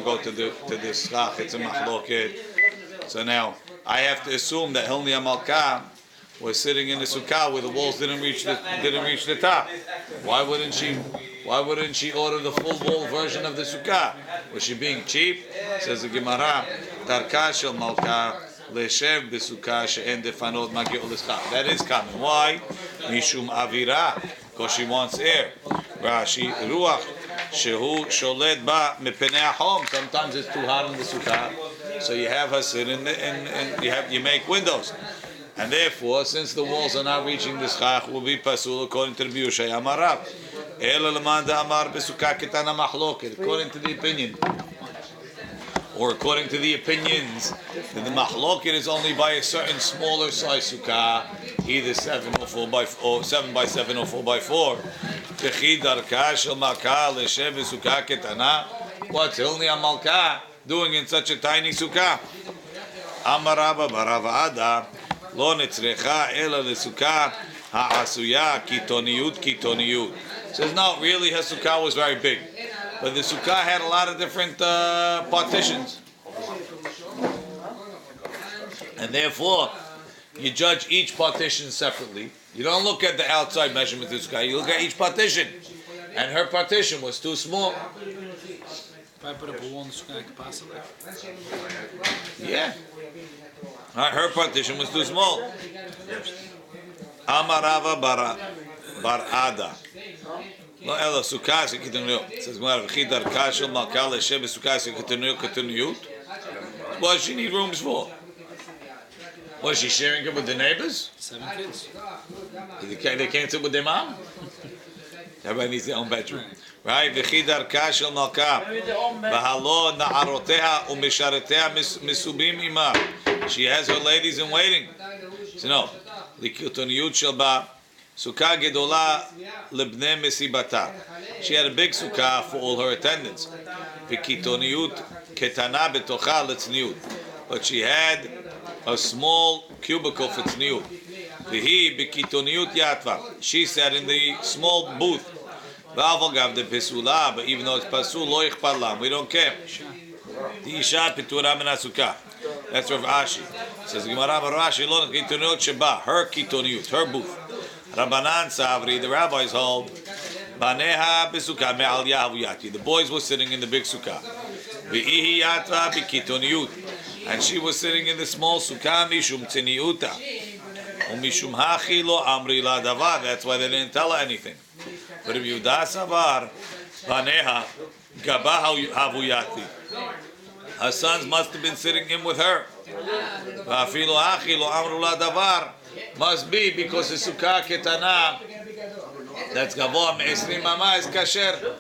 go to the schach. It's a machloket. So now I have to assume that Hilni Amalka was sitting in the Sukah where the walls didn't reach the top. Why wouldn't she order the full wall version of the Sukah? Was she being cheap? Says the Gemara, Tarka shel Malka leshev b'Sukah she'en defanot magi'u l'schach. That is common. Why? Mishum avira, because she wants air. Rashi ruach shehu sholet ba mepenei hachom. Sometimes it's too hot in the Sukah, so you have her sit in you make windows. And therefore, since the walls are not reaching the schach, will be pasul according to the Biyushay Amarab. According to the opinion, or according to the opinions, that the mahloket is only by a certain smaller size sukkah, either 7 by 7 or 4 by 4. What's only a malka doing in such a tiny sukkah? Amaraba baravada. Lo netzrecha ela lesukah ha'asuya kitoniyut. Says no, really her sukkah was very big, but the sukkah had a lot of different partitions, and therefore you judge each partition separately. You don't look at the outside measurement of the sukkah. You look at each partition, and her partition was too small. If I put up a wall in the sukkah, I could pass it. Yeah. Her partition was too small. Amarava barada. Lo ela sukkah sekitanuyut. Says Gemara, v'chidar kashel malkal leshev sukkah sekitanuyut. What does she need rooms for? Was she sharing it with the neighbors? 7 kids. They can't sit with their mom. Everybody needs their own bedroom. Right? V'chidar kashel malkal. V'halo na'aroteha u'mishareteha misubim imah. She has her ladies in waiting. So no, likitoniyut shelba sukkah gedola lebnei mesibata. She had a big sukkah for all her attendants. Vikitoniyut ketana betocha letzniut. But she had a small cubicle for tzniut. Vihi bikitoniyut yatva. She sat in the small booth. V'avogav de pesula. But even though it's pasul, lo yichpar lam. We don't care. The isha pitura min sukkah. That's Rav Ashi. Says Gemara Rashi lo kitoniyut sheba. Her kitoniyut, her booth. Rabbanan Savri, the rabbis hold. Baneha b'sukkah me'al yahavuyati. The boys were sitting in the big sukkah. V'ihi yatva b'kitoniyut. And she was sitting in the small sukkah mishum tziniuta. Umishum hachi lo amri la davar. That's why they didn't tell her anything. But if Yudah Savar, Baneha gabah havuyati. Her sons must have been sitting in with her. V'afilo hachi lo amru la davar. Must be because the sukkah ketana that's gavoa me'esrim mama is kasher.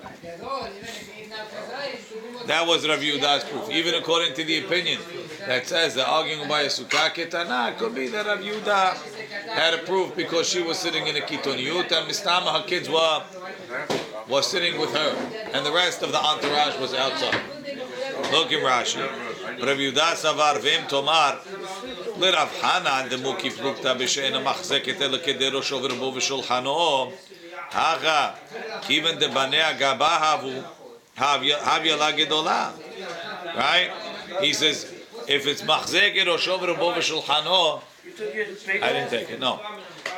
That was Rav Yehudah's proof. Even according to the opinion that says they're arguing by a sukkah ketana, it could be that Rav Yehudah had a proof because she was sitting in a kitoniyut and mistama her kids were sitting with her, and the rest of the entourage was outside. Look in Rashi. Rav Yehudah savar v'im tomar. לרב חנן דמוקי פלוגתא בשאין המחזקת אלא כדי ראשו ורבו ושולחנו הכה כיוון דבניה גבה הביה לה גדולה. Right? He says, if it's מחזקת ראשו ורבו ושולחנו, I didn't take it, no,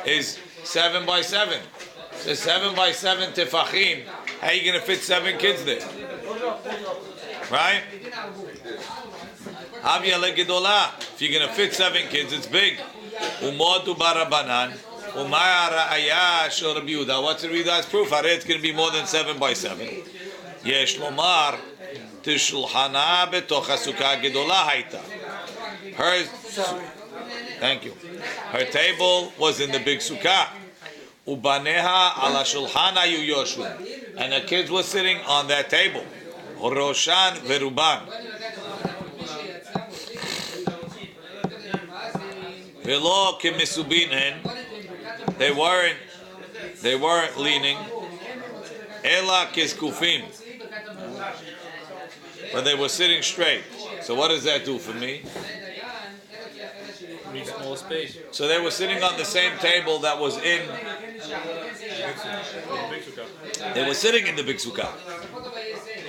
is 7 by 7. So 7 by 7 tefachim, how are you going to fit 7 kids there? Right? If you're going to fit 7 kids, it's big. Umodu barabanan. Umaya ra'aya shel Rabbi Yehudah. What's the Rabbi Yehudah's proof? It's going to be more than 7 by 7. Yesh lomar tishulchana betoch hasukah gedola haita. Thank you. Her table was in the big sukkah. Ubaneha ala shulchan hayu yoshvim. And the kids were sitting on that table. Roshan veruban. Velo kemisubinen, they weren't leaning. Ela keskufim, but they were sitting straight. So what does that do for me? Need small space. So they were sitting on the same table that was in. They were sitting in the big sukkah.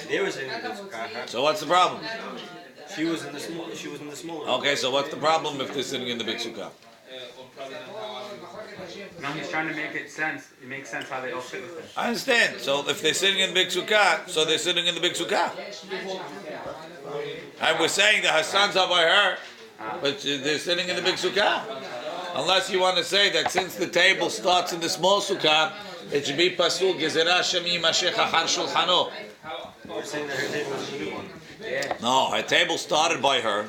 They were sitting in the big sukkah. So what's the problem? She was in the small. Okay, so what's the problem if they're sitting in the big sukkah? No, he's trying to make it sense. It makes sense how they all fit with it. I understand. So if they're sitting in the big sukkah, so they're sitting in the big sukkah. And we're saying that her sons are by her, but they're sitting in the big sukkah. Unless you want to say that since the table starts in the small sukkah, it should be pasul gezerah shem yimashech achar shulchano. You're saying that her table was the big one. No, her table started by her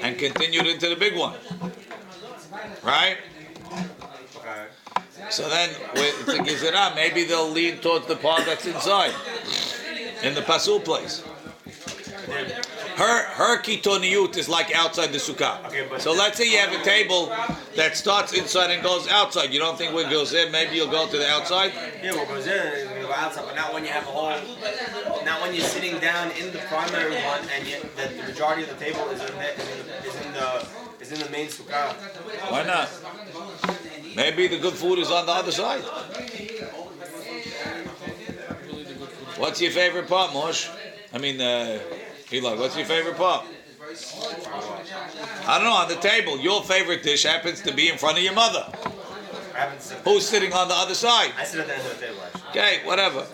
and continued into the big one. Right? Okay. So then, it's a gezerah. Maybe they'll lean towards the part that's inside, in the pasul place. Her kitoniyut is like outside the sukkah. Okay, So let's say you have a table that starts inside and goes outside. You don't think when it goes in, maybe you'll go to the outside? Yeah, what goes in is going to go outside, but not when you have a whole. Not when you're sitting down in the primary one, and yet the majority of the table is in the main sukkah. Why not? Maybe the good food is on the other side. What's your favorite part, Mosh? I mean, Eli, what's your favorite part? I don't know, on the table. Your favorite dish happens to be in front of your mother. Who's sitting on the other side? I sit at the end of the table, actually. Okay, whatever.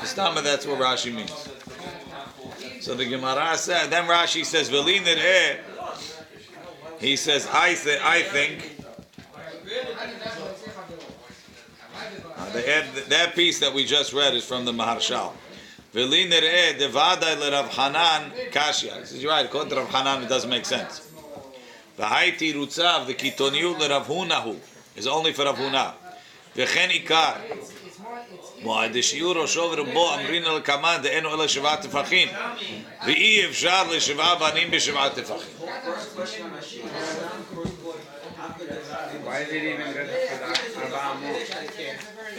Istama, that's what Rashi means. So the Gemara said, then Rashi says, Velinir he says, I think. That piece that we just read is from the Maharshal. Velinir devadai l'Rav Hanan kashya. He says, you're right, according to Rav Hanan, it doesn't make sense. V'haiti rutzav, the kitoniut l'Rav Hunahu, is only for Rav Huna. V'chen ikar. דשיעור ראשו ורבו אמרין על כמה דאינו אלא 7 טפחים ואי אפשר ל7 בנים ב7 טפחים. Why is it even good for the Arba Amot?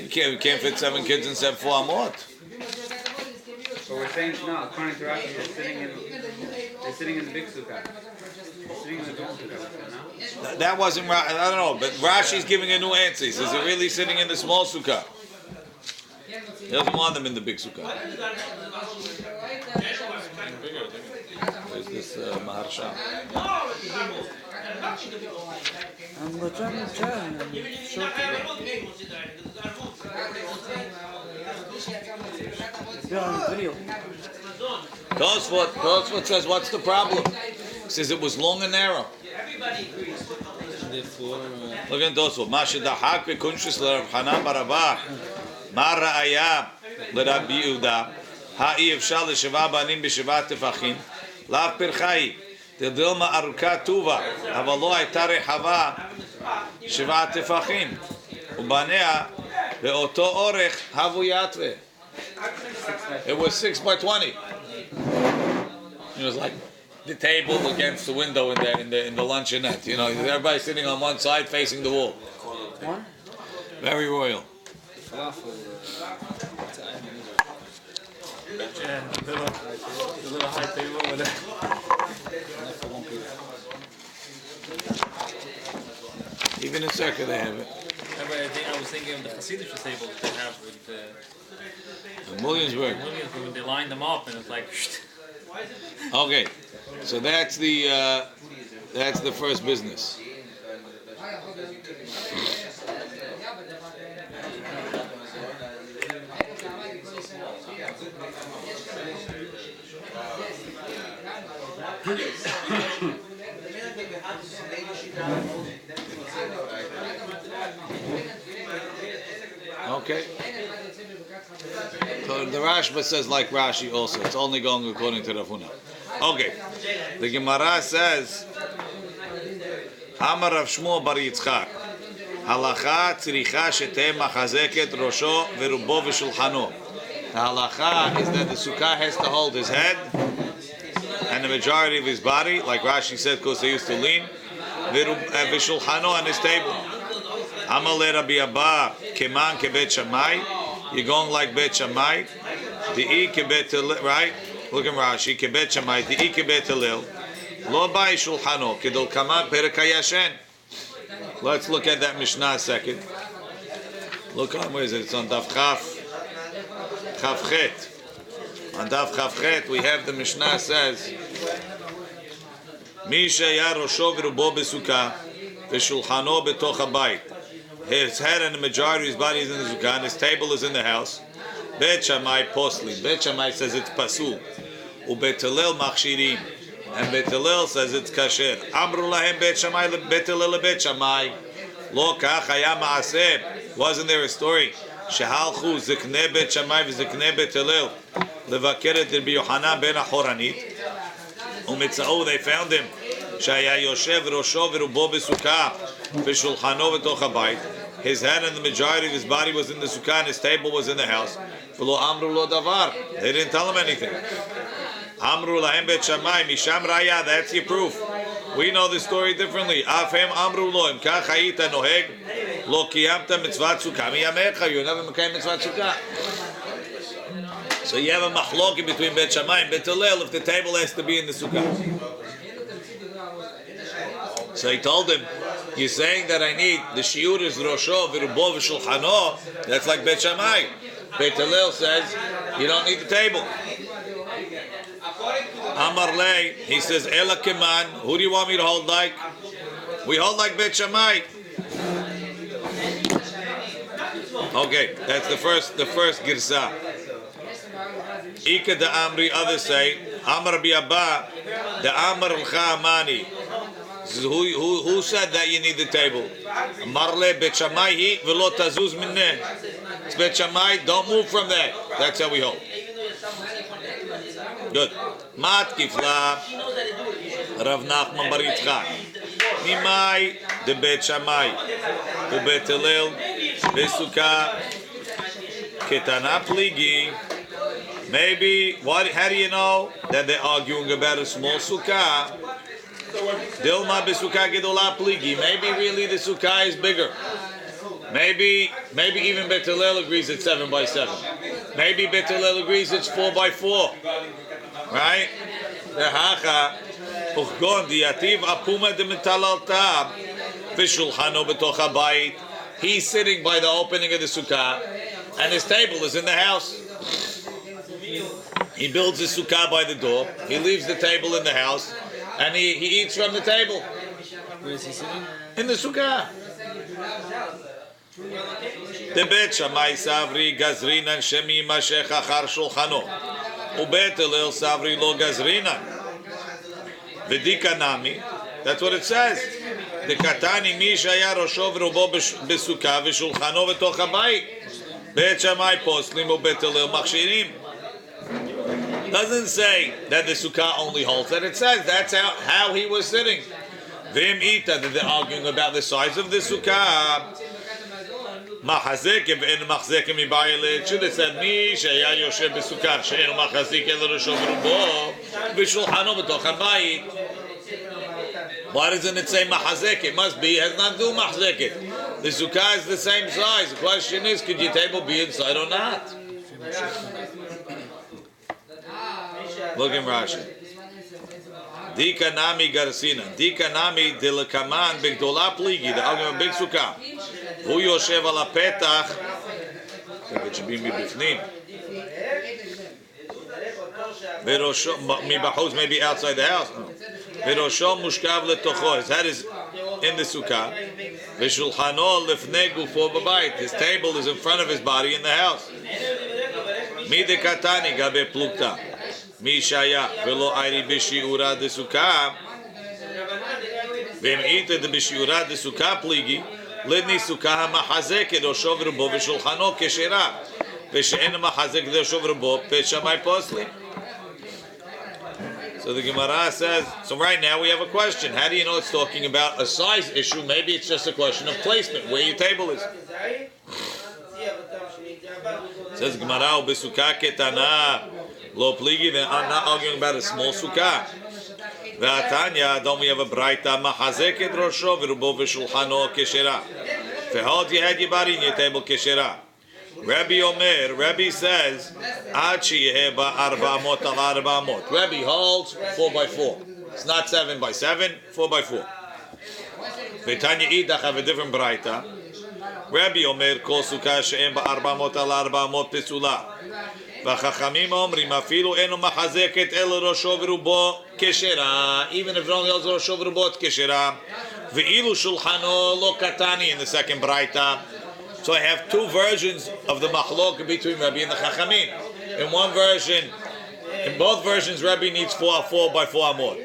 You can't fit 7 kids and 4 amot. But we're saying, no, according to Rashi, they're sitting in the big sukkah. They're sitting in the big sukkah, no? That wasn't, I don't know, but Rashi's giving a new answer. He says they're really sitting in the small sukkah. He doesn't want them in the big sukkah. There's this Maharsha. Tosfot says, what's the problem? He says it was long and narrow. Look at Tosfot. Mashidahak v'kunshis l'Rav Hanan barabah. מה ראיה לרבי יהודה? האי אפשר ל7 בנים ב7 טפחים? לאו פרחה היא. דילמה ארוכה טובה, אבל לא הייתה רחבה 7 טפחים. ובניה באותו אורך הבו יתווה. It was 6 by 20. It was like the table against the window in the luncheonette. You know, everybody sitting on one side facing the wall. Very royal. Yeah, the little high table with it. Even in Sukah they have it. I was thinking of the Hasidic table that they have with Williamsburg. when they line them up and it's like. Okay, so that's the first business. Okay. So the Rashba says like Rashi also. It's only going according to Rav Huna. Okay. The Gemara says, Amar Rav Shmuel bar Yitzchak, Halacha tzricha sheteh machazeket rosho verubo v'shulchano. The halacha is that the sukkah has to hold his head and the majority of his body, like Rashi said, because they used to lean, v'shulchano on his table. Amar le Rabbi Abba keman kebet Shammai. You're going like Bet Shammai. Di'i kebet Hillel, right? Look at Rashi. Kebet Shammai. Di'i kebet Hillel. Lo bai shulchano. Kedol kaman perek hayashen. Let's look at that Mishnah a second. Look on, where is it? It's on Daf Chavchet. On Daf Chavchet, we have the Mishnah says, Mi shaya rosho v'rubo b'sukkah v'shulchano b'toch habayit. His head and the majority of his body is in the sukkah, and his table is in the house. Bet Shammai posli. Bet Shammai says it's pasul. Ubet Hillel machshirim. And Bet Hillel says it's kasher. Amru lahem Bet Shammai Bet Hillel Bet Shammai. Lo kach haya ma'aseh. Wasn't there a story? Shehalchu ziknei Bet Shammai v'ziknei Bet Hillel levakeret Rabbi Yochanan ben Achoranit. Umitzau, they found him. Shaya yoshev rosho v'rubo b'sukkah v'shulchano v'toch habayit. His head and the majority of his body was in the sukkah, and his table was in the house. V'lo amru lo davar. They didn't tell him anything. Amru lahem bet Shammai misham raya. That's your proof. We know the story differently. Afhem amru lo im kach hayita noheg lo kiyamta mitzvat sukkah miyamecha. You never became mitzvat sukkah. So you have a machloki between Bet Shammai and Bet Hillel if the table has to be in the sukkah. So he told him, you're saying that I need the shiur is rosho v'rubo v'shulchano. That's like Bet Shammai. Bet Hillel says you don't need the table. Amar lei, he says ela keman. Who do you want me to hold like? We hold like Bet Shammai. Okay, that's the first girsa. Ika de Amri, others say, Amar bi Abba, the Amar l'cha amani. Who said that you need the table? Marle Bet Shammai hi v'lo tazuz minneh. It's Bet Shammai, don't move from there. That's how we hold. Good. Mat kifla Rav Nachman bar Yitzchak. Mimai de Bet Shammai to Bet Hillel Sukah ketana pligi. Maybe, how do you know that they're arguing about a small sukkah? Dilma b'sukkah gedola pligi. Maybe really the sukkah is bigger. Maybe even Bet Hillel agrees it's 7 by 7. Maybe Bet Hillel agrees it's 4 by 4. Right? Hacha uchgon diativ apuma de metalalta v'shulchano b'toch habayit. He's sitting by the opening of the sukkah, and his table is in the house. He builds his sukkah by the door. He leaves the table in the house, and he eats from the table. Where is he sitting? In the sukkah. The Bet Shammai savri gazrinan shemi mashech achar shulchano. Ubet Hillel savri lo gazrinan. V'dika nami. That's what it says. The katani mi shaya rosho v'rubo b'sukkah v'shulchano v'toch habayit. Bet Shammai poslim ubet Hillel machshirim. Doesn't say that the sukkah only holds that. It says that's how he was sitting. Vim ita, that they're arguing about the size of the sukkah. Machazekim v'en machazekim ibayile. Should have said mi sheya yoshev b'sukkah she'en machazik el rosho v'rubo v'shulchano b'toch habayit. Why doesn't it say mahazek? It must be, it has not to do mahazek. The sukkah is the same size. The question is, could your table be inside or not? Look in Rashi. Dika nami garsina. Dika nami dilakaman bigdola pligi. The argument big sukkah. Hu yoshev ala petach. It should be mibifnim. Mibachos, maybe outside the house. V'rosho mushkav letocho. His head is in the sukkah. V'shulchano lefnei gufo b'bayit. His table is in front of his body in the house. Mi de katani gabe plukta. Mi shaya v'lo ayri b'shiura de sukkah. V'im ite de b'shiura de sukkah pligi. Lidni sukkah ha'machazek rosho v'rubo v'shulchano keshera. V'she'en ha'machazek rosho v'rubo Bet Shammai posli. So the Gemara says, so right now we have a question. How do you know it's talking about a size issue? Maybe it's just a question of placement, where your table is. Says Gemara, B'sukkah ketana lo pligi. Then I'm not arguing about a small sukkah. V'atanya, don't we have a braita mahazeket rosho v'rubo v'shulchano keshera. V'hod yehad yibari in your table keshera. Rabbi Omer, Rabbi says, Achi yeheba arba amot al arba amot. Rabbi holds 4 by 4. It's not 7 by 7, 4 by 4. V'tanya idach have a different braita. Rabbi Omer kol sukkah she'en ב-400 על 400 פסולה. והחכמים אומרים אפילו אינו מחזקת אלא ראשו ורובו כשרה, even if it only holds ראשו ורובו כשרה. ואילו שולחנו לא קטני in the second braita. So I have two versions of the machlok between Rabbi and the Chachamim. In one version, in both versions, Rabbi needs 4 by 4 amot.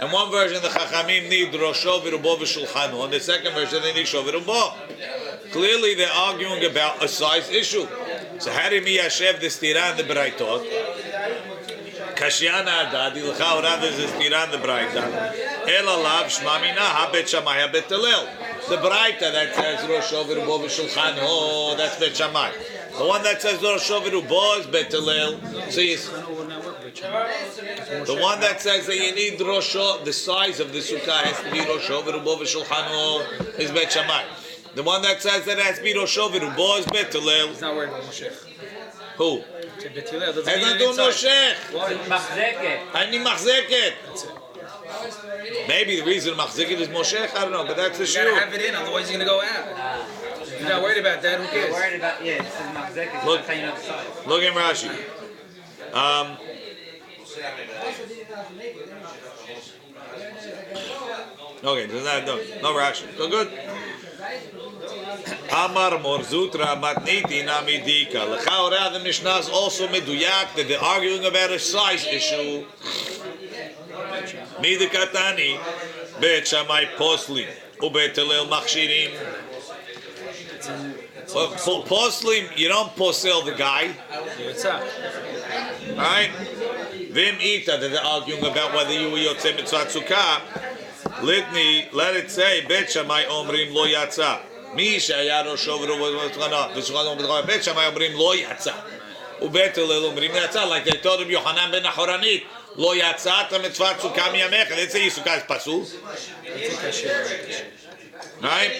In one version, the Chachamim need Rosho v'Rubo v'Shulchanu. In the second version, they need Rosho v'Rubo. Clearly, they're arguing about a size issue. So how do we yashev the stira and the braitot? Kashiana adad, ilcha ora there's a stira and the braita. El alav shma mina ha-bet shamay ha-bet talel. The braita that says Rosho v'Rubo v'Shulchanu, that's Bet Shammai. The one that says Rosho v'Rubo is Bet Talel. So the one that says that you need Rosho, the size of the Sukah has to be Rosho v'Rubo v'Shulchanu is Bet Shammai. The one that says that it has to be Rosho v'Rubo is Bet Talel. He's not worried about Moshech. Who? Bet Hillel doesn't Has mean not do inside. Moshech. I need Machzeket. Maybe the reason Machzeket is Moshech, I don't know, but that's the You gotta shiur. have it in, otherwise you're gonna go out. You're not worried about that, who cares? Worried about, yeah, this is Machzek, Look. that's how you know the size. Look at Rashi. Okay, there's no Rashi. So good. Amar Morzutra Matniti Namidika. Lechaora the Mishnah is also meduyak that they're arguing about a size issue. Midikatani Bet Shammai Poslim Ubet Hillel Machshirim. Poslim, you don't posel the guy. What's up? Alright? Vim ita that they're arguing about whether you were yotzei mitzvah tzukah. Litni, let it say, Bet Shammai omrim lo yatsa. Mi shaya rosho v'rubo Bet Shammai omrim lo yatsa. Ubet Hillel omrim yatsa. Like they told him Yochanan ben Achoranit, lo yatsa ta mitzvah tzukah miyamecha. Let's say Yisukah is pasul. Right?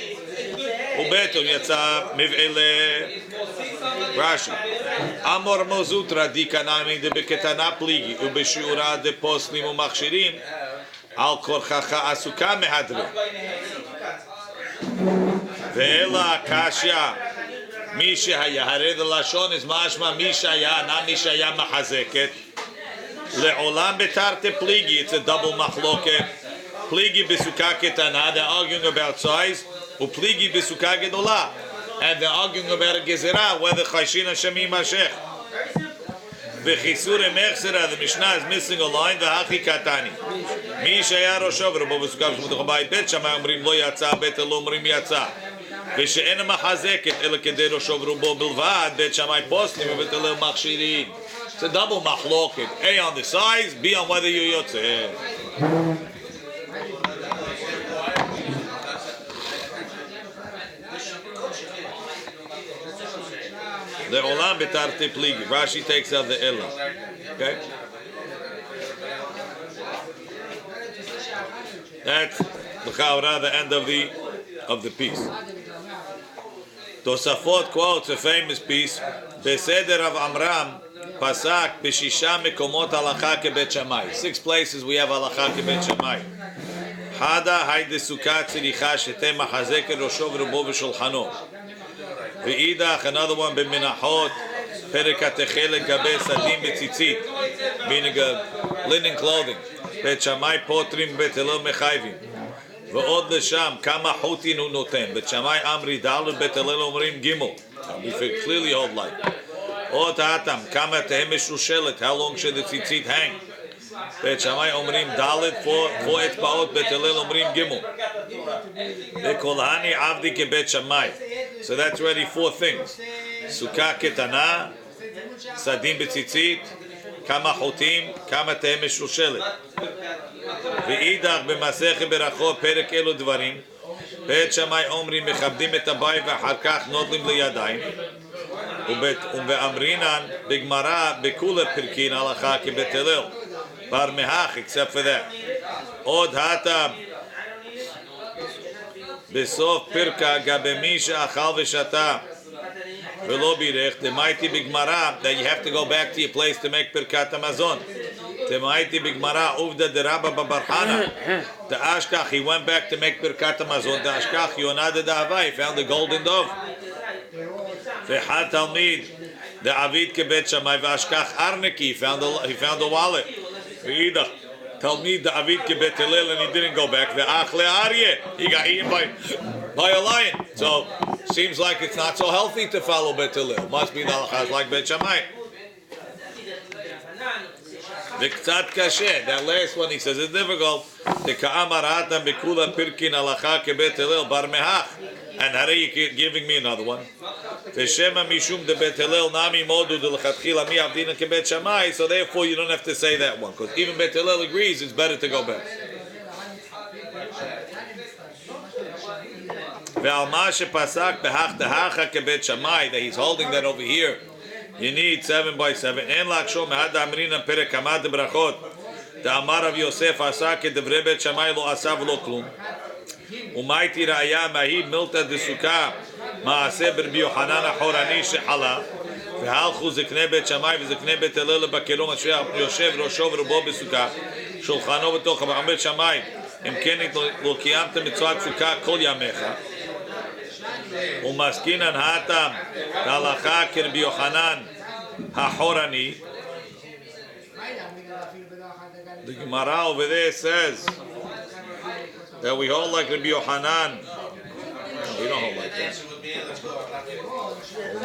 Ubeton yatsa miv'ele Rashi. Amor mozutra dikanami de beketana pligi ubeshiura de poslim umachshirim al korchacha asuka mehadre. Ve'ela kasha mi shehaya hare the lashon is mashma mi shehaya not mi shehaya mahazeket le'olam betarte pligi. It's a double machloket. Pligi besukah ketana, they're arguing about size. Upligi besukah gedolah, and they're arguing about a gezerah, whether chayshin Hashem yimashech. V'chisur emechsera, the Mishnah is missing a line. V'hachi katani. Mi shaya rosho v'rubo besukah v'shmudach b'ayit bet Shammai omrim lo yatsa, bet Hillel omrim yatsa. V'she'en mahazeket ele kedei rosho v'rubo bilvad, bet Shammai poslim v'bet Hillel machshirin. It's a double machloket. A on the size, B on whether you yotzeh. The olam betarte pligi. Rashi takes out the ella. Okay. That's the end of the piece. Tosafot quotes a famous piece. Beseder of Amram pasak b'shisha mekomot halacha kebet Shammai. 6 places we have halacha kebet Shammai. Hada hayde sukkah tziricha shete machazeket rosho v'rubo v'shulchano. V'idach, another one b'minachot perek hatechel gabe sadim b'tzitzit, meaning linen clothing. Bet Shammai potrim bet Hillel mechayvim. V'od l'sham kama chutin hu noten. Bet Shammai amri dalet bet Hillel omrim gimel. We clearly hold like. Od hatam kama tehem meshushelet. How long should the tzitzit hang? Bet Shammai omrim dalet for etzbaot bet Hillel omrim gimel. Ve'kolhani avdi ke bet Shammai. So that's already 4 things. Sukah ketana, sadim betzitzit, kama chotim, kama tehem meshushelet. Ve'idach b'masechet berachot perek elu dvarim. Bet Shammai omrim mechabdim et habayit v'achar kach notlim liyadayim. Ube'amrinan b'gmara b'kula pirkin halacha kebet Hillel. Bar mehach, except for that. Od hatam. Besof pirka gabemi she'achal v'shata v'lo birech. The mighty bigmara that you have to go back to your place to make pirkat hamazon. The mighty bigmara uvda de Rabba babarhana. The ashkach he went back to make pirkat hamazon. The ashkach yonad de Havai found the golden dove. V'chad talmid de'avid kebet shamay v'ashkach arneki. He found a wallet. V'idach talmid de'avid kebet Hillel, and he didn't go back. V'ach le'aryeh. He got eaten by a lion. So seems like it's not so healthy to follow Bet Hillel. Must be the halachas like Bet Shammai. V'ktzat kasher. That last one he says is difficult. Teka'amar ha'atan b'kula pirkin halacha kebet Hillel bar mehach. And how are you giving me another one? V'shema mishum de Bet Hillel nami modu de l'chatchila mi avdina kebet Shammai. So therefore you don't have to say that one, because even Bet Hillel agrees it's better to go back. Ve'alma shepasak behach dehacha kebet Shammai, that he's holding that over here. You need 7 by 7. En laksho mehad amrina perek hamad brachot. Da'amar Rav Yosef asa kedevre Bet Shammai lo asav lo klum. Umayti ra'aya mahid milta de Sukah ma'aseh Rabbi Yochanan ha'chorani shehala. Ve'halchu ziknei Bet Shammai v'ziknei Bet Hillel b'kerom asher yoshev rosho v'rubo b'Sukah. Shulchano b'toch Bet Shammai. Im ken lo kiyamtem mitzvat Sukah kol yamecha. Umaskinan hatam halacha k'Rabbi Yochanan ha'chorani. The Gemara over there says that we hold like Rabbi Yochanan. No, we don't hold like that.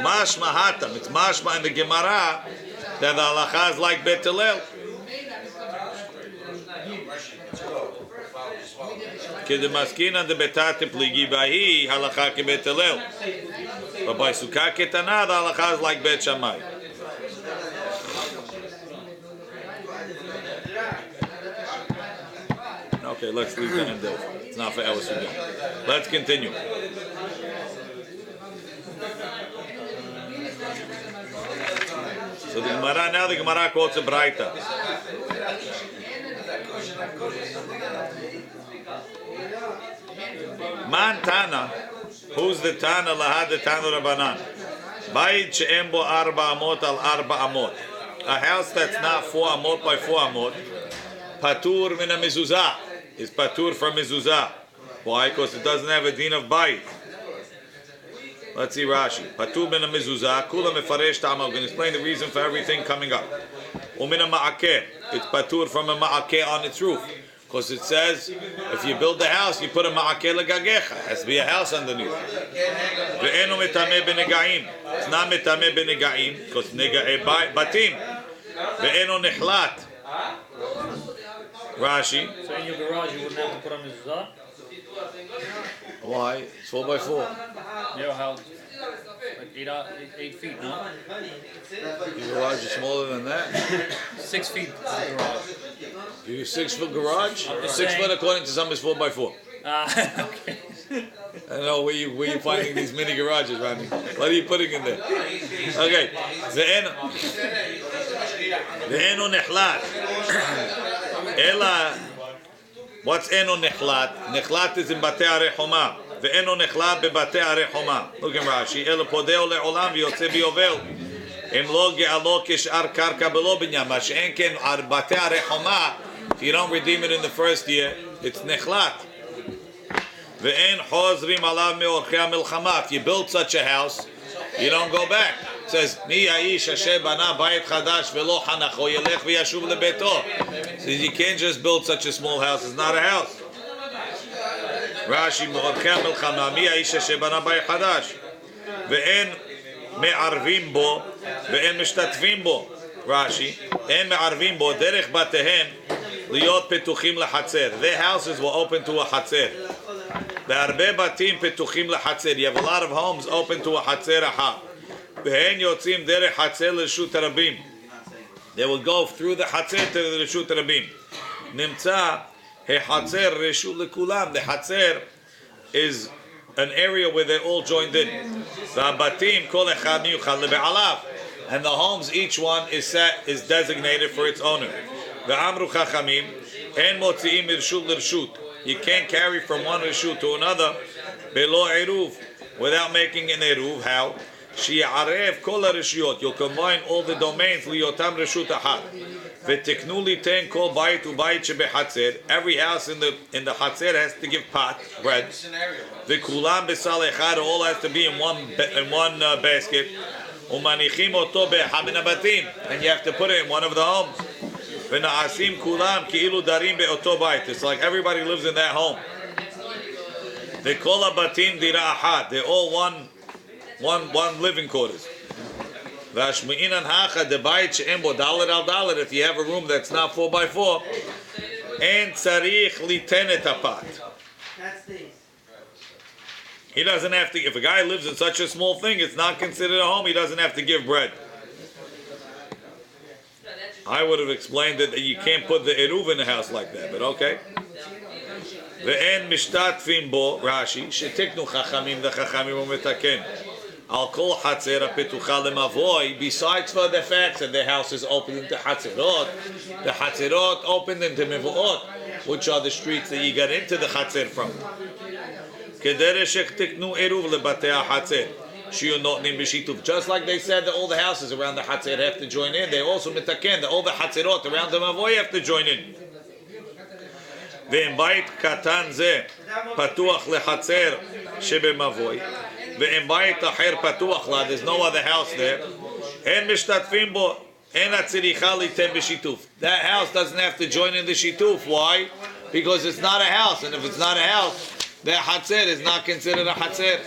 Mashma hatam. It's mashma in the Gemara that the halacha is like Bet Hillel. Kedemaskina de betate pligi bahi halacha ke Bet Hillel. But by Sukah ketana the halacha is like Bet Shammai. Okay, let's leave the end there. It's not for our Sugah. Let's continue. So the Gemara quotes a Braita. Man Tana, who's the Tana lahad the Tana Rabbanan? Bayit she'em bo 4 amot al 4 amot. A house that's not 4 amot by 4 amot. Patur min mezuzah is patur from mezuzah. Why? Because it doesn't have a din of bayit. Let's see Rashi. Patur min mezuzah. Kula mefaresh ta'amal. We're going to explain the reason for everything coming up. Umina ma'akeh. It's patur from a ma'akeh on its roof. Because it says, if you build the house, you put a ma'akeh legagecha. It has to be a house underneath. Ve'eno metameh b'negaim. It's not metameh b'negaim, because nega'e batim. Ve'eno nechlat. Rashi. So in your garage you wouldn't have to put on mezuzah? Why? It's 4 by 4. Your house, like 8 feet, no? Your garage is smaller than that? 6 feet is the garage. Your 6 foot garage? 6 saying. foot according to some is 4 by 4. Okay. I don't know where you finding these mini garages, Rami. What are you putting in there? Okay. Ve'eno nechlat. Ela. What's eno nechlat? Nechlat is in batei arei choma. Ve'eno nechlat bebatei arei choma. Look in Rashi. Ela podeo le'olam v'yotze b'yovel. Em lo ge'alo kesh'ar karka b'lo b'nyam. Ma she'en ken ar batei arei choma. If you don't redeem it in the first year, it's nechlat. Ve'en chozrim alav me'orchei ha'milchama. If you build such a house, you don't go back. It says, Mi ya'ish asher bana bayit chadash ve'lo hanacho yelech v'yashuv lebeto. So you can't just build such a small house. It's not a house. Rashi, me'orchei ha'milchama. Mi ya'ish asher bana bayit chadash. Ve'en me'arvim bo. Ve'en mishtatvim bo. Rashi, en me'arvim bo derech batehen liot petuchim lehatzer. Their houses were open to a hatzer. Be'arbe batim petuchim lehatzer. You have a lot of homes open to a hatzer aha. Ve'en yotzim derech hatzer l'reshut harabim. They will go through the hatzer to the reshut harabim. Nimtza he hatzer reshut lekulam. The hatzer is an area where they're all joined in. Ve'abatim kol echad miyuchad lebe'alav. And the homes, each one is designated for its owner. Ve'amru chachamim en motziim reshut l'reshut. You can't carry from one reshut to another below eruv without making an eruv. How? שיערב כל הרשויות. You'll combine all the domains ליותם רשות אחת. ותקנו ליתן כל בית ובית שבחצר. Every house in the חצר has to give pot, bread. וכולם בסל אחד, all has to be in one basket. ומניחים אותו באחד מן הבתים. And you have to put it in one of the homes. ונעשים כולם כאילו דרים באותו בית. It's like everybody lives in that home. וכל הבתים דירה אחת. They're all one living quarters. והשמעינן הכה דבית שאין בו דלת על דלת. If you have a room that's not 4x4, אין צריך ליתן את הפת. He doesn't have to. If a guy lives in such a small thing, it's not considered a home. He doesn't have to give bread. I would have explained that you can't put the eruv in the house like that, but okay. ואין משתתפים בו, רש"י, שתקנו חכמים וחכמים ומתקן. על כל חצר הפתוחה למבוי, besides for the fact that the house is open into חצרות, the חצרות opened into מבואות, which are the streets that you get into the חצר from. כדרך שתקנו עירוב לבתי החצר, שיהיו נותנים בשיתוף. Just like they said that all the houses around the חצר have to join in, they also מתקן that all the חצרות around the מבוי have to join in. ואם בית קטן זה פתוח לחצר שבמבוי, ואם בית אחר פתוח לה, there's no other house there, אין משתתפים בו, אין הצריכה ליתן בשיתוף. That house doesn't have to join in the שיתוף. Why? Because it's not a house, and if it's not a house, that חצר is not considered a חצר.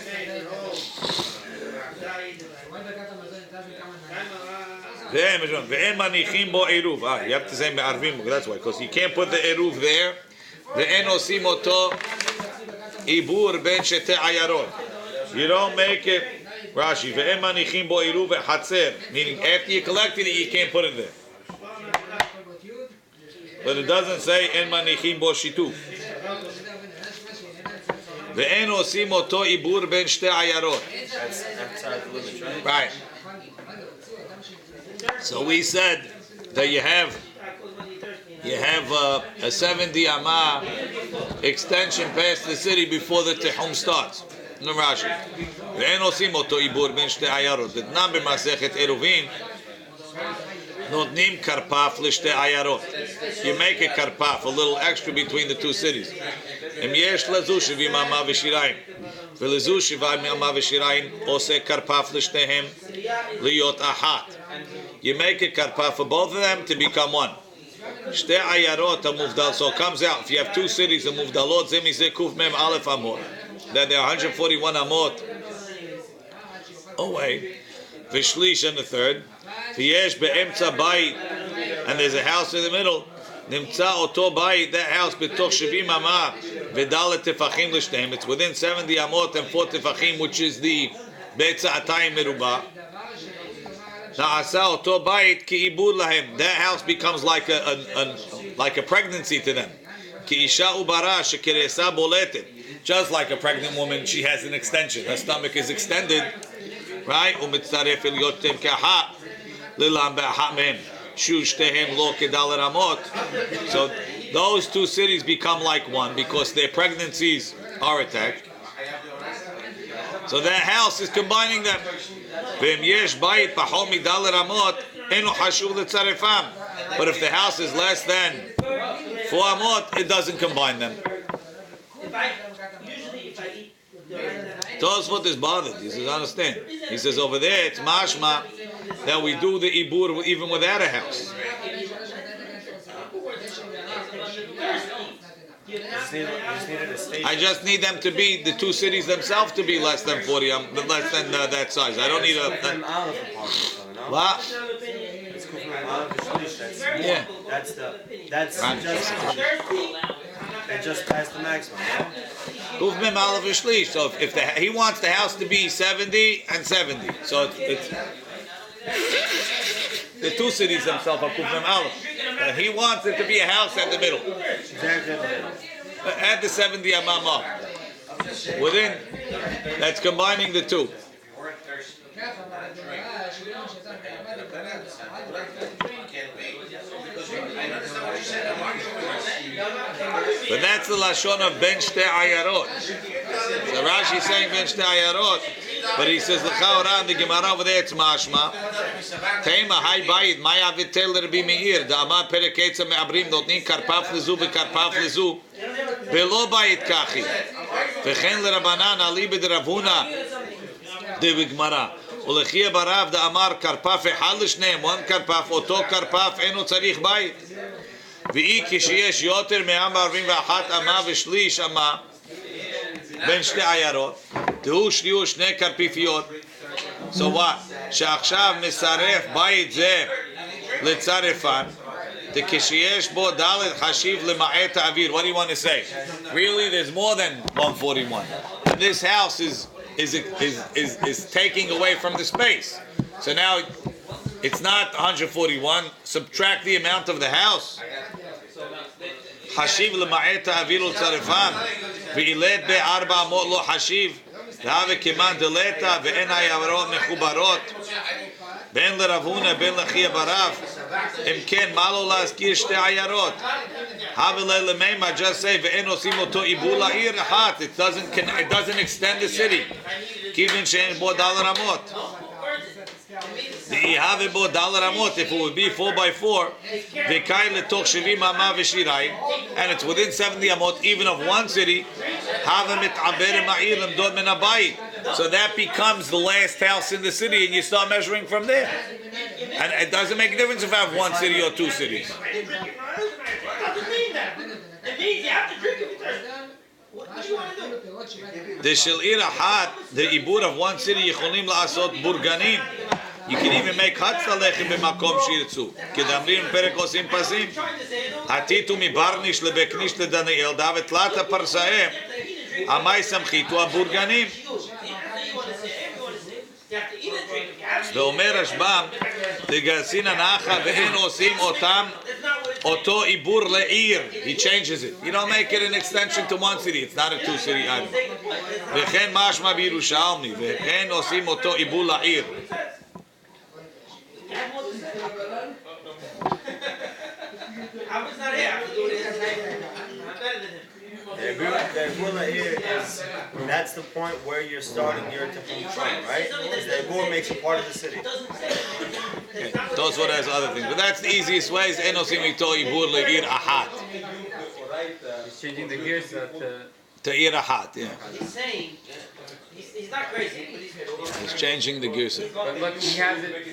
ואין מניחים בו עירוב. You have to say מערבים, that's why, because you can't put the עירוב there. ואין עושים אותו עיבור בין שתי עיירות. You don't make it, Rashi, ואין מניחים בו עירוב וחצר, meaning after you collected it, you can't put it there. But it doesn't say אין מניחים בו שיתוף. ואין עושים אותו עיבור בין שתי עיירות. Right. So we said that you have a 70 amah extension past the city before the Tehum starts. No Rashi. ואין עושים אותו עיבור בין שתי עיירות. דתנן במסכת עירובין נותנים כרפף לשתי עיירות. You make a karpaf, a little extra between the two cities. אם יש לזו 70 אמה ושיריים, ולזו 70 אמה ושיריים עושה כרפף לשתיהם להיות אחת. You make a karpaf for both of them to become one. שתי עיירות המובדל, so it comes out, if you have two cities המובדלות, זה מזה קוף מם א' אמות, that there are 141 אמות away, ושליש and the third, ויש באמצע בית, and there's a house in the middle, נמצא אותו בית, that house בתוך 70 אמה, ודלת טפחים לשתיהם, it's within 70 אמות and 4 טפחים, which is the בצעתיים מרובע, נעשה אותו בית כעיבור להם. That house becomes like a pregnancy to them. כאישה וברה שכרסה בולטת. Just like a pregnant woman, she has an extension. Her stomach is extended. Right? ומצטרף אל יותם כאחת. ללם באחת מהם. שהוא שתיהם לא כדלת אמות. So those two cities become like one because their pregnancies are attached. So that house is combining them. ואם יש בית פחות מדלת אמות, אינו חשוב לצרפם. But if the house is less than 4 אמות, it doesn't combine them. Tosfot is bothered. He says, understand. He says over there, it's mashma that we do the ibur even without a house. I just need them to be, the two cities themselves to be less than 40, less than that size. I don't need a... What? Yeah. That's it just passed the maximum. So if he wants the house to be 70 and 70, so it's the two cities themselves are Kufim Aleph. And he wants it to be a house at the middle. Add the 70 amam. Within, that's combining the two. But that's the lashon of ben shte ayarot. So Rashi is saying ben shte ayarot. But he says, L'chaora, in the Gemara over there, it's mashma. Tema, hai bayit, maya vitel Rabbi Meir, da amar pereketza me'abrim, notnin karpaf lezu v'karpaf lezu, ve'lo bayit kachi. V'chen l'rabanan, alibe de Ravuna, de Gemara. Ulechia barav, da amar karpaf echad l'shneim, one karpaf, oto karpaf, eno tzarich bayit. V'i kishiyesh yoter me'am ba'arvim v'achat ama v'shlish ama, ben shte ayarot. תהיו שניו שני קרפיפיות. So what? שעכשיו מסרף בית זה לצרפן, כשיש בו ד' חשיב למעט האוויר. What do you want to say? Really, there's more than 141. And this house is taking away from the space. So now it's not 141. Subtract the amount of the house. חשיב למעט האוויר לצרפן, ואילד בארבע אמות לא חשיב. והווה כמאן דלתא ואין היערות מחוברות בין לרב הונא בין לחיה ברב. אם כן, מה לו להזכיר שתי עיירות? הווה למימה, just say, ואין עושים אותו עיבור לעיר אחת. It doesn't extend the city. כיוון שאין בו ד' אמות. והווה בו ד' אמות, if it would be 4x4, וקאי לתוך 70 אמה ושיריים, and it's within 70 אמות, even of one city, הווה מתעבר עם העיר למדוד מן הבית. So that becomes the last house in the city, and you start measuring from there. And it doesn't make a difference if I have one city or two cities. It means you have to drink if you're thirsty. What do you want to do? The של עיר אחת, the עיבור of one city, יכולים לעשות בורגנים. You can even make חץ ללחם במקום שירצו. כדאמרים פרק עושים פסים. עתיתו מברניש לבקניש לדניאל, דאב תלת הפרסאי, עמי סמכיתו הבורגנים. ואומר רשב"ם, לגרסין הנחה ואין עושים אותם אותו עיבור לעיר. He changes it. You don't make it an extension to one city. It's not a two-city item. וכן משמע בירושלמי, וכן עושים אותו עיבור לעיר. The Ibur here is, that's the point where you're starting your Tefillah from, right? The Ibur makes it part of the city. Okay. Tosfot has other things, but that's the easiest way. Is enosim ito ibur leir ahat. He's changing the gears To ir ahat, yeah. He's saying, he's not crazy, but He's changing the girsa. but he has it,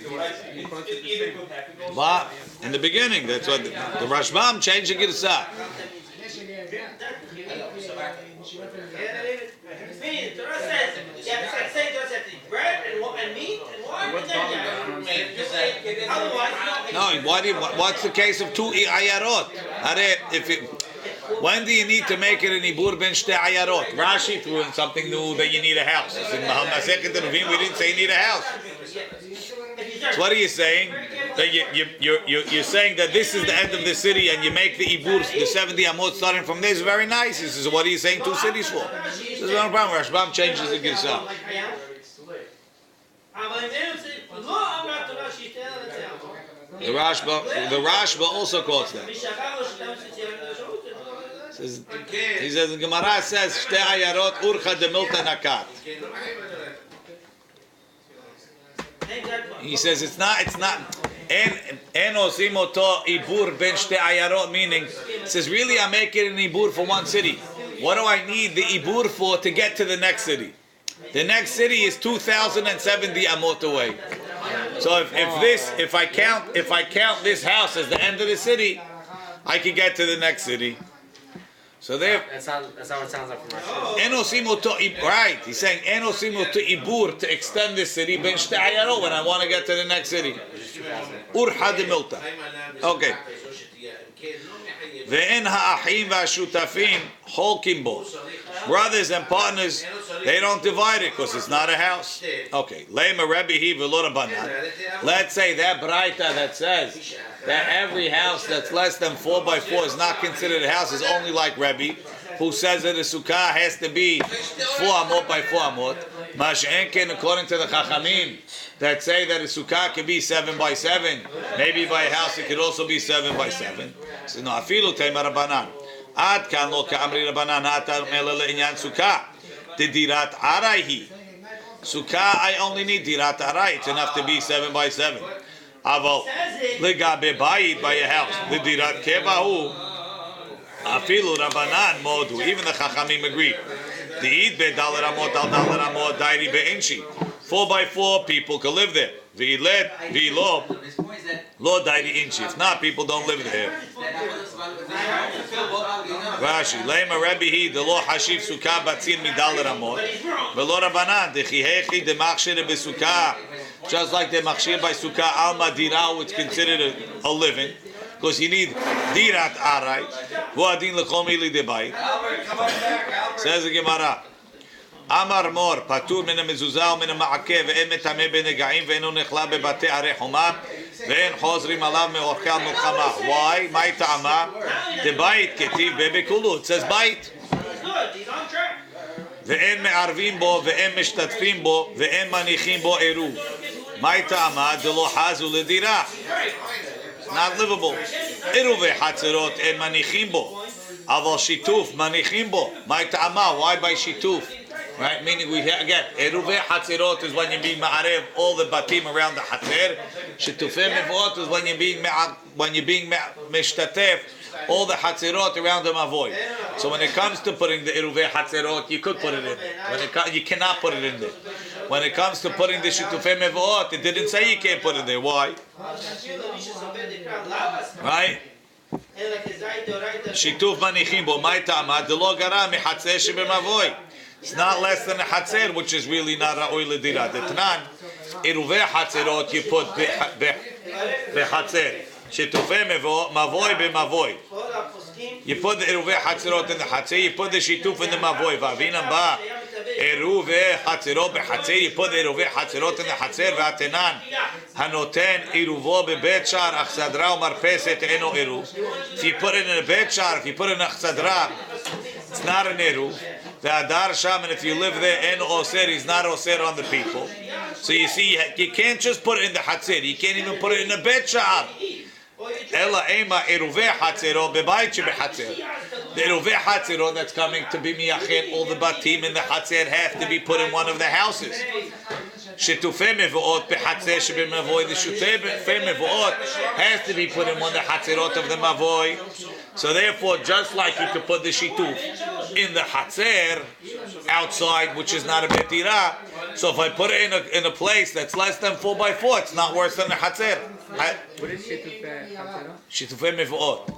he quotes it the same. But in the beginning, that's what the Rashbam changed the girsa. the Torah says, you have to say Torah says bread and meat and water and then otherwise, What's the case of two ayarot? When do you need to make it an ibur ben shte ayarot? Rashi threw in something new that you need a house. In Masechet Eruvin, we didn't say you need a house. So what are you saying? That you're saying that this is the end of the city and you make the ibur, the 70 amot starting from there is very nice. This is what are you saying two cities for? This is no problem. Rashbam changes the girsa. The Rashba also quotes that. He says the Gemara says shte ayarot urcha de milta nakat. He says it's not en osim oto ibur ben shte ayarot, meaning it says really I make it an ibur for one city. What do I need the ibur for to get to the next city? The next city is 2,070 amot away. So if I count this house as the end of the city, I can get to the next city. So there. That's not what it sounds like from Rashi. Enosimu to right. He's saying enosimu to ibur to extend this city ben shte ayarot when I want to get to the next city. Urha de milta. Okay. Ve'en ha'achim va'ashutafim holkim bo. Brothers and partners, they don't divide it because it's not a house. Okay. Lema Rabbi he v'lo Rabbanan. Let's say that braita that says that every house that's less than 4x4 is not considered a house is only like Rabbi, who says that a Sukah has to be 4 amot by 4 amot. Mash'enken, according to the Chachamim, that say that a Sukah can be 7x7. Maybe by a house it could also be 7x7. So no, afilu teima Rabbanan. Ad kan lo ka'amri Rabbanan ha'ata mele le'inyan Sukah. Dedirat arayhi. Sukkah, I only need dirat aray. It's enough to be 7 by 7. Aval legabe bayit by a house. The dirat kevahu afilu rabanan modu. Even the chachamim agree. The eid be dalar amot al dalar amot dairi be'inshi. 4 by 4 people can live there. V'ilet v'lo lo dairi inshi. If not, people don't live there. Rashi, lema Rabbi he the lo hashiv sukkah batzin midalar amot. V'lo rabanan dechihechi demachshir besukkah. Just like the machshir by sukkah alma dirah, it's considered a living. Because you need dirat aray. Huadin lechomi li debayit. Says the Gemara. Amar mor patur min mezuzah min ma'akev ve'en metameh benega'im ve'eno nechla bebate arei choma ve'en chozrim alav me'orchel milchama. Why? Mai ta'ama debayit ketiv bebekulu. It says bayit. Ve'en me'arvim bo ve'en mishtatfim bo ve'en manichim bo eruv. Mai ta'ama delo hazu ledirah. Not livable. Eruve hatzerot en manichim bo. Aval shituf manichim bo. Mai ta'ama. Why by shituf? Right? Meaning we hear again. Eruve hatzerot is when you're being ma'arev all the batim around the hatzer. Shitufim mevot is when you're being mishtatef all the hatzerot around the mavoy. So when it comes to putting the eruve hatzerot, you could put it in. You cannot put it in there. When it comes to putting the shitufim mevot, it didn't say you can't put it there. Why? Right? Shituf manichim bo mai ta'ama de lo gara mi hatzer shebemavoy. It's not less than a hatzer, which is really not ra'oi l'dirah. The Tanan, eruve hatzerot you put behatzer. Shitufei mavoy b'mavoy. You put the eruve hatzerot in the hatzer. You put the shituf in the mavoy. V'avinam ba eruve hatzerot behatzer. You put the eruve hatzerot in the hatzer. V'atenan hanoten eruvo bebet shar achsadra u'marpeset eno eruv. If you put it in a bet shar, if you put it in a achsadra, it's not an eruv. The Adar Sham, and if you live there, en oser, he's not oser on the people. So you see, you can't just put it in the hatzir. You can't even put it in the bet sha'ab. Ela ema eruveh hatziro bebayit shebehatzir. The eruveh hatziro that's coming to be miyachet, all the batim in the hatzir have to be put in one of the houses. Shetufei mevuot behatzir shebemavoy. The shutufei mevuot has to be put in one of the hatzirot of the mavoy. So therefore, just like you could put the shituf in the hatzer outside, which is not a betira, so if I put it in a place that's less than 4 by 4, it's not worse than a hatzer. What is shitufei? Shitufei mevuot.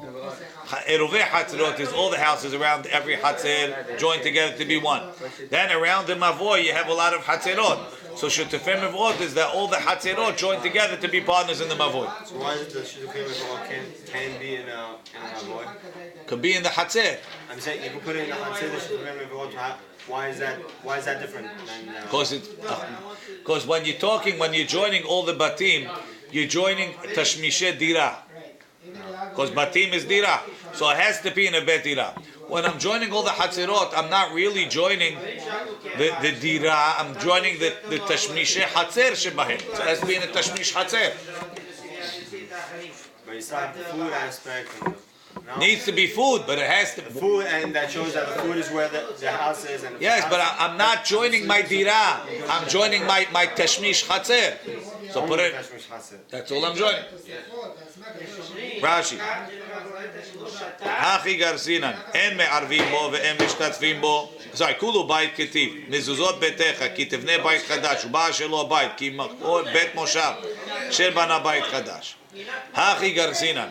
Eruvei hatzerot is all the houses around every hatzer joined together to be one. Then around the mavoy you have a lot of hatzerot. So shitufei mevuot is that all the hatzerot joined together to be partners in the mavoy. So why is it the shitufei mevuot can be in a mavoy? Could be in the hatzer. I'm saying you can put it in the hatzer. The shitufei mevuot. Why is that different? Because when you're joining all the batim, you're joining tashmishe dira. Because batim is dira, so it has to be in a bet dira. When I'm joining all the hatzirot, I'm not really joining the dira. I'm joining the tashmishe hatzer shebahem. So it has to be in a tashmish hatzer. But you still have the food aspect. No? Needs to be food, but it has to be food, and that shows that the food is where the house is. And yes, but I'm not joining my dira. I'm joining my tashmish hatzer. So put it. That's all I'm joining. Rashi. Hachi garsinan en me'arvim bo ve'en mishtatfim bo. Sorry, kulu bayit ketiv. Mezuzot betecha ki tevne bayit chadash uba shelo bayit ki makor bet moshav shel bana bayit chadash. Hachi garsinan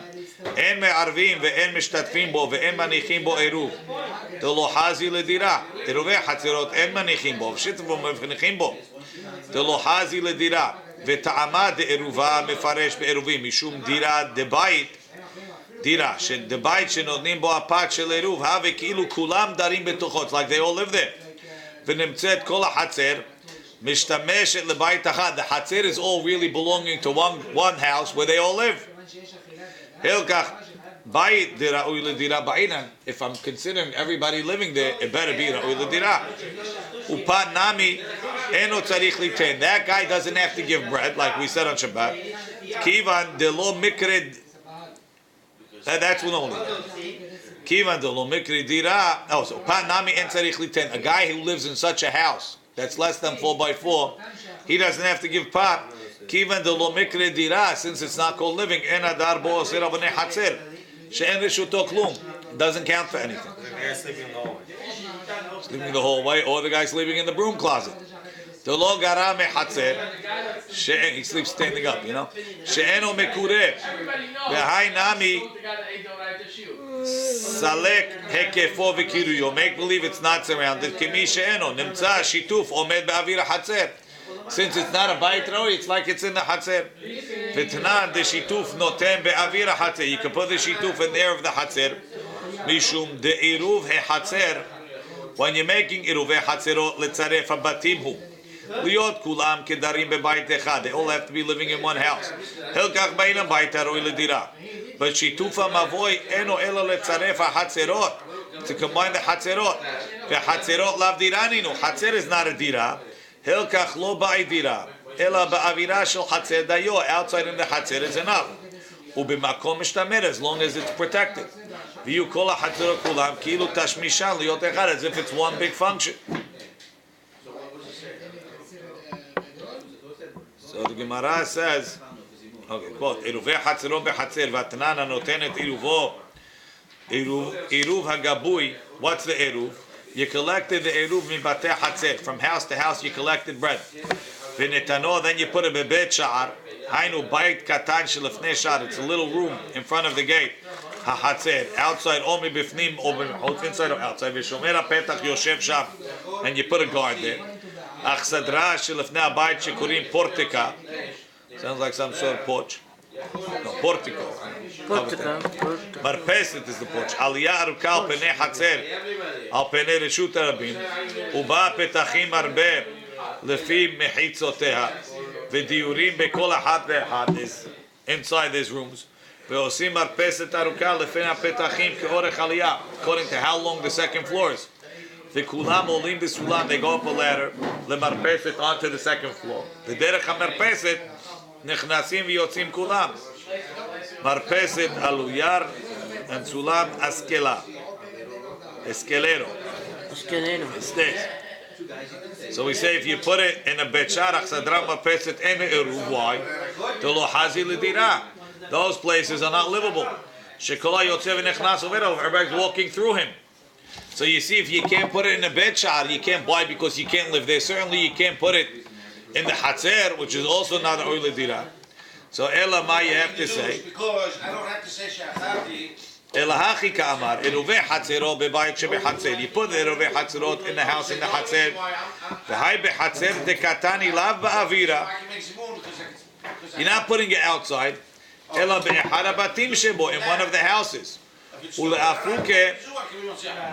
en me'arvim ve'en mishtatfim bo ve'en manichim bo eruv. Delo hazi ledira. Eruvei hatzirot en manichim bo. V'shitv bo mevchnichim bo. Delo hazi ledira. ותעמה דערובה מפרש בעירובים משום דירה דבית דירה שדבית שנותנים בו הפת של עירוב הווה כאילו כולם דרים בתוכו, like they all live there, ונמצאת כל החצר משתמשת לבית אחד. The חצר is all really belonging to one house where they all live. הלקח בית דראוי לדירה בעינן. If I'm considering everybody living there, it better be ראוי לדירה. Upat nami eno tzarich litain. That guy doesn't have to give bread, like we said on Shabbat. Kivan de lo mikred. That's one only. Kivan de lo mikred dira. Oh, so upat nami en tzarich litain. A guy who lives in such a house that's less than 4x4, he doesn't have to give part. Kivan de lo mikre dira, since it's not called living, en adar bo osir avnei hatzer, she'en reshuto klum, doesn't count for anything. They're sleeping in the hallway. Sleeping in the hallway, or the guy sleeping in the broom closet. De lo gara me hatzer, she'en, he sleeps standing up, you know. She'eno mekure, v'hai nami, salek hekefo v'kiruyo, make believe it's not surrounded. Kemi she'eno, nimtza shituf, omed be'avir hatzer. Since it's not a bayit roi, it's like it's in the hatzer. V'tnan de shituf notem be'avir hatzer. You can put the shituf in the air of the hatzer. Mishum de iruv he-hatzer. When you're making iruv he-hatzerot, letzaref habatim hu. Liot kulam kedarim bebayit echad. They all have to be living in one house. Hilkach beinam bayit roi ledira. But shitufa mavoy eno ela letzaref ha-hatzerot. To combine the hatzerot. Ve'hatzerot lav diraninu. Hatzer is not a dira. Hilkach lo ba'idira, ela ba'avira shel hatzer dayo. Outside in the hatzer is enough. Ubimakom mishtamer, as long as it's protected. V'yu kol ha'hatzer kulam kilu tashmishan liot echad, as if it's one big function. So the Gemara says, okay, quote, Iruvei hatzero behatzer v'atnan hanotenet iruvo, iruv hagabui. What's the iruv? You collected the eruv mibatei hatzer, from house to house. You collected bread. V'netano, then you put a bebet sha'ar. Hainu bayit katan shelefnei sha'ar. It's a little room in front of the gate. Ha-hatzer, outside, or mibifnim, or inside or outside. V'shomer ha'petach yoshev sham, and you put a guard there. Ach sadra shelefnei habayit shekurim portika. Sounds like some sort of porch. No, portico. Marpeset is the porch. Aliyah aruka al penei hatzer, al penei reshut harabim, uba petachim arbe lefi mechitzoteha, v'diurim bekol ahad ve'ahad is inside these rooms. Ve'osim marpeset aruka lefi petachim keorech aliyah, according to how long the second floor is. V'kulam olim b'sulam, they go up a ladder, lemarpeset onto the second floor. The derech hamarpeset נכנסים ויוצאים כולם. מרפסת אלויר and סולם אסקלה. Esquelero. So we say if you put it in a betcharach sadram marpeset en eruv, why? Tolo hazi ledira. Those places are not livable. Shekola yotzev nechnas overov. Everybody's walking through him. So you see, if you can't put it in a betchar, you can't buy because you can't live there. Certainly you can't put it in the hatzer, which is also not an oile dira. So ela ma you have to say. Because I don't have to say shachati. Ela hachi ka'amar eruve hatzero bebayit shebe hatzer. You put the eruve hatzerot in the house in the hatzer. V'hai behatzer dekatani lav ba'avira. You're not putting it outside. Ela be'echad habatim shebo, in one of the houses. Ule'afuke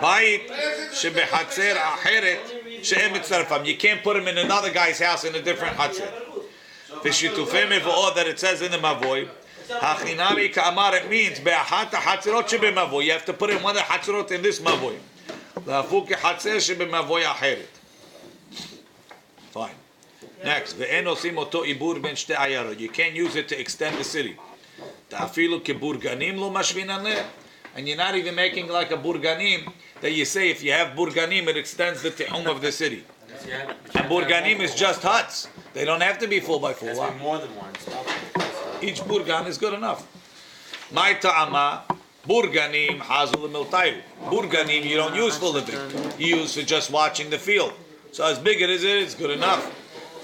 bayit shebe hatzer acheret. You can't put him in another guy's house in a different hatzer. That it says in the mavoy, hachinami ka'amar, it means be'achat hatzerot shebe mavoy. You have to put in one of the hatzerot in this mavoy. La'afuke hatzer shebe mavoy acheret. Fine. Next, ve'en osim oto ibur ben shte ayarot. You can't use it to extend the city. Ta'afilu keburganim lo mashvinan leh. And you're not even making like a burganim that you say if you have burganim it extends the tihum of the city. And burganim is just huts. They don't have to be 4x4. Wow. More than one. Each burgan is good enough. My ta'ama burganim hazul miltayu. Burganim you don't use for living. You use for just watching the field. So as big as it is, it's good enough.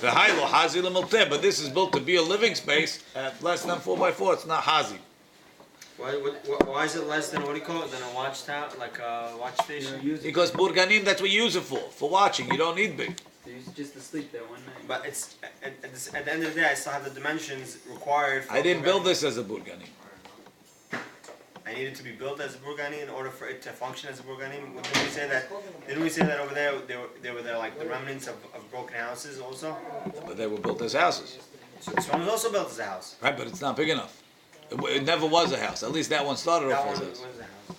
But this is built to be a living space at less than 4x4. It's not hazi. Why is it less than, what do you call it, than a watchtower, like a watch station? Because burganim, that's what you use it for watching. You don't need big. They used just to sleep there one night. But it's at the end of the day, I still have the dimensions required. For I didn't build this as a burganim. I needed to be built as a burgani in order for it to function as a burgani. Didn't we say that? Didn't we say that over there? They were there like the remnants of broken houses also. But they were built as houses. So this one was also built as a house. Right, but it's not big enough. It never was a house. At least that one started off as a house. Was a house.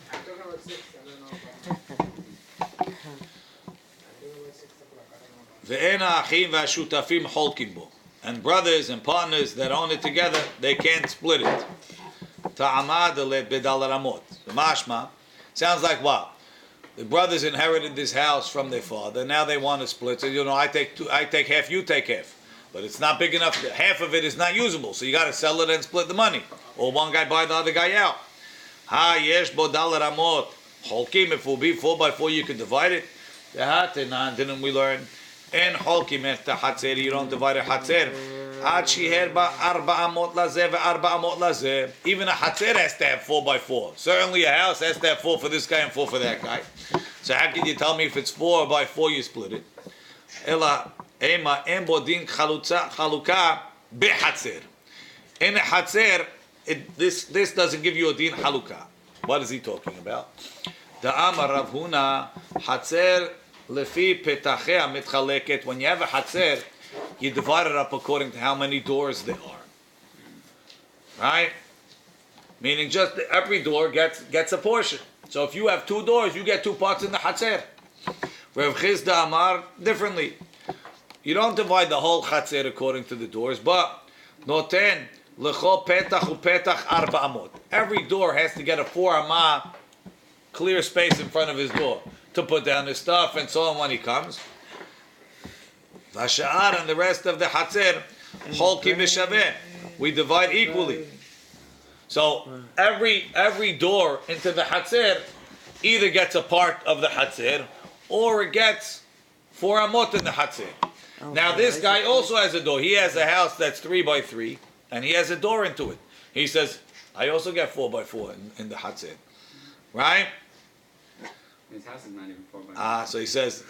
Ve'ena achim v'ashutafim cholkim bo. And brothers and partners that own it together, they can't split it. Ta'amad le bedal ramot. Mashma sounds like what? The brothers inherited this house from their father. Now they want to split. So I take half, you take half. But it's not big enough. Half of it is not usable. So you got to sell it and split the money. Or one guy buy the other guy out. Yesh bo dalar amot. Holkim, if it will be 4x4, you can divide it. Didn't we learn? And holkim et hatzer, you don't divide a hatzer. Even a hatzer has to have 4x4. Certainly a house has to have 4 for this guy and 4 for that guy. So how can you tell me if it's 4x4 you split it? Ela ema en bodin chaluka behatzer. In a hatzer, this doesn't give you a din haluka. What is he talking about? The Amar Rav Huna hatzer lefi petachea mitchaleket. When you have a hatzer, you divide it up according to how many doors there are. Right? Meaning just every door gets a portion. So if you have 2 doors, you get 2 parts in the hatzer. Rav Chizda Amar differently. You don't divide the whole hatzer according to the doors, but noten lecho petach upetach 4 amot. Every door has to get a 4 amah clear space in front of his door to put down his stuff and so on when he comes. Vasha'ar and the rest of the hatzer, holki v'shaveh. We divide equally. So every door into the hatzer either gets a part of the hatzer or it gets 4 amot in the hatzer. Now this guy also has a door. He has a house that's 3x3 and he has a door into it. He says, I also get 4x4 in the hatzer. Right? His house is not even 4x4. So he says,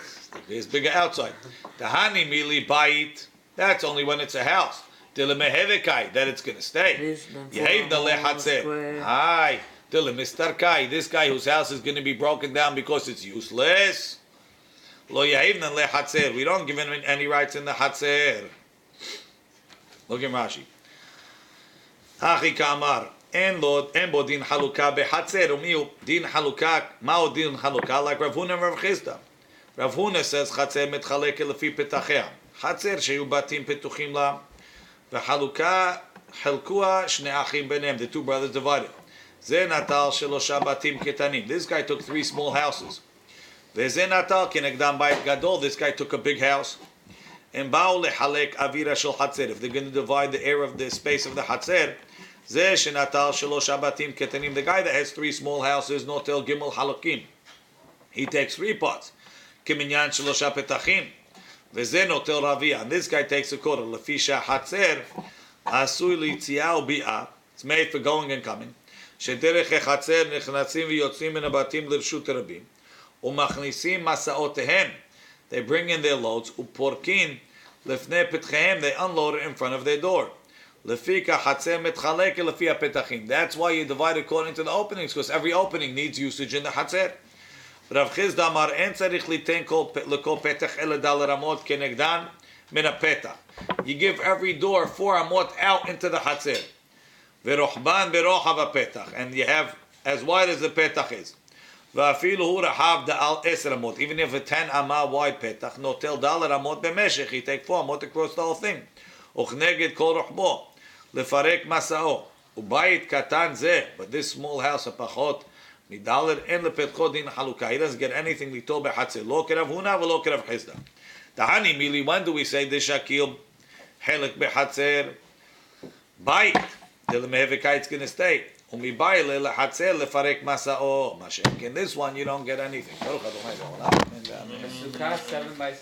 it's bigger outside. Tahani mili bait. That's only when it's a house. Dilemehevekai, that it's going to stay. Yehavna lehatzer. Aye. Dilemistarkai. This guy whose house is going to be broken down because it's useless. Lo yehavna lehatzer. We don't give him any rights in the hatzer. Look at Rashi. Hachi kamar. En bo din haluka behatzer umiu din haluka mao din haluka like Rav Huna and Rav Chizda. Rav Huna says hatzer mitchaleke lefi petachea. Hatzer sheyu batim petuchim la v'haluka helkua shnei achim benem. The 2 brothers divided. Ze natal shelosha batim ketanim. This guy took 3 small houses. Veze natal kenegdam bayit gadol. This guy took a big house. And ba'u lehalek avira shel hatzer. If they're going to divide the air of the space of the hatzer. The guy that has 3 small houses, notel gimel halakim, he takes 3 parts. Kiminyan shelosha petachim, v'zeh notel ravia. And this guy takes a quarter. Lefisha hatzer asui li'tziah u'bi'ah. It's made for going and coming. Shederech hatzer nechnatsim v'yotzim min habatim l'rshut rabim u'machnisim masaotehem. They bring in their loads. U'porkin lefnei petchehem. They unload it in front of their door. That's why you divide according to the openings, because every opening needs usage in the hatzer. Rav Chizda Amar en tzarich liten lekol petach ele dalar amot kenegdan min hapetach. You give every door 4 amot out into the hatzer. V'rochban berochav hapetach, and you have as wide as the petach is. V'afilu hu rahav da'al 10 amot. Even if a 10 amah wide petach, notel dalar amot b'meshech, he take 4 amot across the whole thing. Uchneged kol rochbo. Lefarek masao ubayit katan zeh, but this small house apachot midaler en lepetcho din haluka. He doesn't get anything lito behatzer. Lo kerav huna v'lo kerav chizda. Tahani mili. When do we say this shakil helek behatzer? Bayit dilemehevekai, it's going to stay. Umi bayit lehatzer lefarek masao. Mashek. In this one you don't get anything. Sukah 7x6.